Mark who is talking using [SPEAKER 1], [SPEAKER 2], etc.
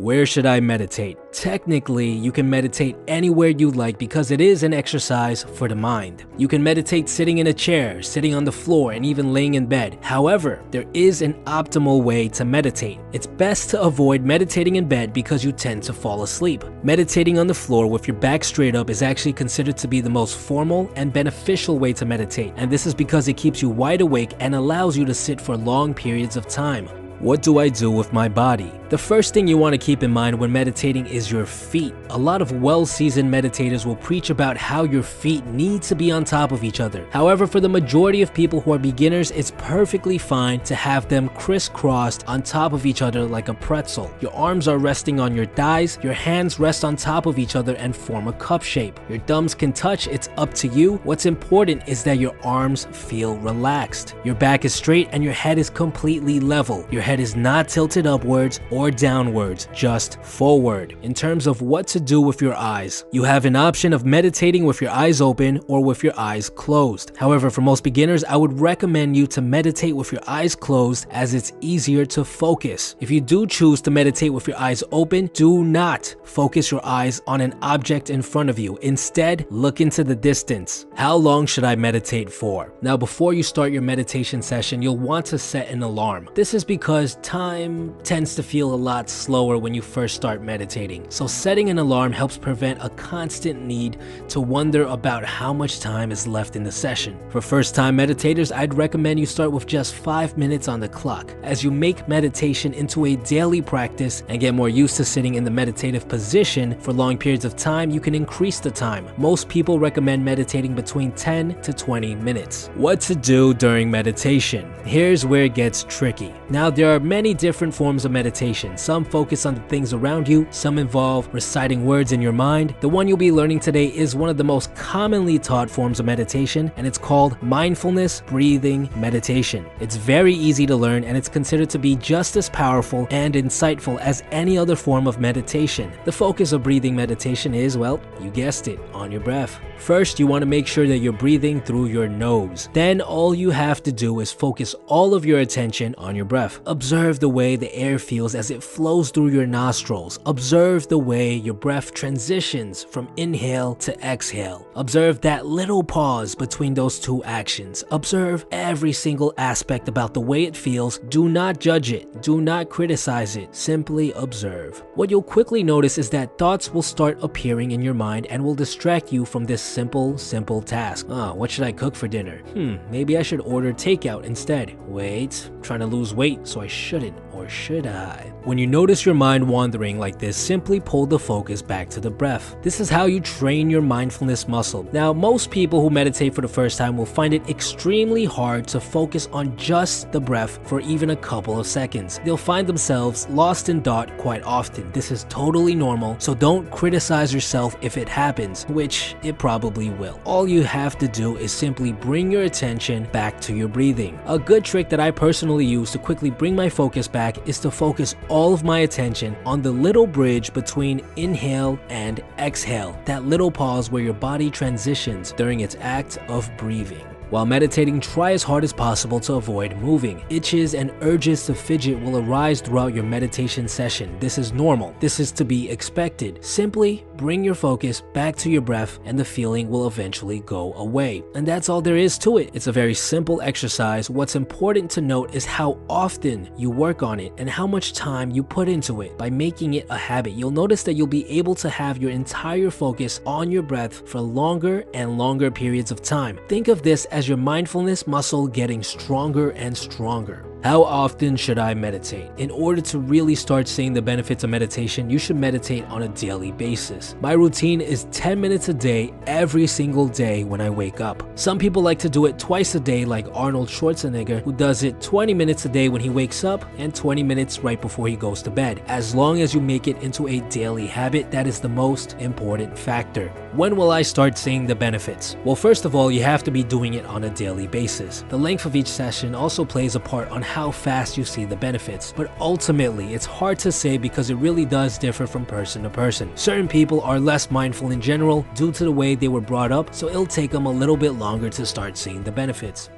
[SPEAKER 1] Where should I meditate? Technically, you can meditate anywhere you like because it is an exercise for the mind. You can meditate sitting in a chair, sitting on the floor, and even laying in bed. However, there is an optimal way to meditate. It's best to avoid meditating in bed because you tend to fall asleep. Meditating on the floor with your back straight up is actually considered to be the most formal and beneficial way to meditate, and this is because it keeps you wide awake and allows you to sit for long periods of time. What do I do with my body? The first thing you want to keep in mind when meditating is your feet. A lot of well-seasoned meditators will preach about how your feet need to be on top of each other. However, for the majority of people who are beginners, it's perfectly fine to have them crisscrossed on top of each other like a pretzel. Your arms are resting on your thighs, your hands rest on top of each other and form a cup shape. Your thumbs can touch, it's up to you. What's important is that your arms feel relaxed. Your back is straight and your head is completely level. Your head is not tilted upwards or downwards, just forward. In terms of what to do with your eyes, you have an option of meditating with your eyes open or with your eyes closed. However, for most beginners, I would recommend you to meditate with your eyes closed as it's easier to focus. If you do choose to meditate with your eyes open, do not focus your eyes on an object in front of you. Instead, look into the distance. How long should I meditate for? Now, before you start your meditation session, you'll want to set an alarm. This is because time tends to feel a lot slower when you first start meditating. So setting an alarm helps prevent a constant need to wonder about how much time is left in the session. For first-time meditators, I'd recommend you start with just 5 minutes on the clock. As you make meditation into a daily practice and get more used to sitting in the meditative position for long periods of time, you can increase the time. Most people recommend meditating between 10 to 20 minutes. What to do during meditation? Here's where it gets tricky. Now, there are many different forms of meditation. Some focus on the things around you, some involve reciting words in your mind. The one you'll be learning today is one of the most commonly taught forms of meditation, and it's called mindfulness breathing meditation. It's very easy to learn, and it's considered to be just as powerful and insightful as any other form of meditation. The focus of breathing meditation is, well, you guessed it, on your breath. First, you want to make sure that you're breathing through your nose. Then all you have to do is focus all of your attention on your breath. Observe the way the air feels as it flows through your nostrils. Observe the way your breath transitions from inhale to exhale. Observe that little pause between those two actions. Observe every single aspect about the way it feels. Do not judge it. Do not criticize it. Simply observe. What you'll quickly notice is that thoughts will start appearing in your mind and will distract you from this simple task. What should I cook for dinner? Maybe I should order takeout instead. Wait, I'm trying to lose weight, so I shouldn't, or should I? When you notice your mind wandering like this, simply pull the focus back to the breath. This is how you train your mindfulness muscle. Now, most people who meditate for the first time will find it extremely hard to focus on just the breath for even a couple of seconds. They'll find themselves lost in thought quite often. This is totally normal, so don't criticize yourself if it happens, which it probably will. All you have to do is simply bring your attention back to your breathing. A good trick that I personally use to quickly bring my focus back is to focus all of my attention on the little bridge between inhale and exhale, that little pause where your body transitions during its act of breathing. While meditating, try as hard as possible to avoid moving. Itches and urges to fidget will arise throughout your meditation session. This is normal. This is to be expected. Simply bring your focus back to your breath and the feeling will eventually go away. And that's all there is to it. It's a very simple exercise. What's important to note is how often you work on it and how much time you put into it. By making it a habit, you'll notice that you'll be able to have your entire focus on your breath for longer and longer periods of time. Think of this as your mindfulness muscle getting stronger and stronger. How often should I meditate? In order to really start seeing the benefits of meditation, you should meditate on a daily basis. My routine is 10 minutes a day, every single day when I wake up. Some people like to do it twice a day, like Arnold Schwarzenegger, who does it 20 minutes a day when he wakes up and 20 minutes right before he goes to bed. As long as you make it into a daily habit, that is the most important factor. When will I start seeing the benefits? Well, first of all, you have to be doing it on a daily basis. The length of each session also plays a part on how fast you see the benefits, but ultimately it's hard to say because it really does differ from person to person. Certain people are less mindful in general due to the way they were brought up, so it'll take them a little bit longer to start seeing the benefits.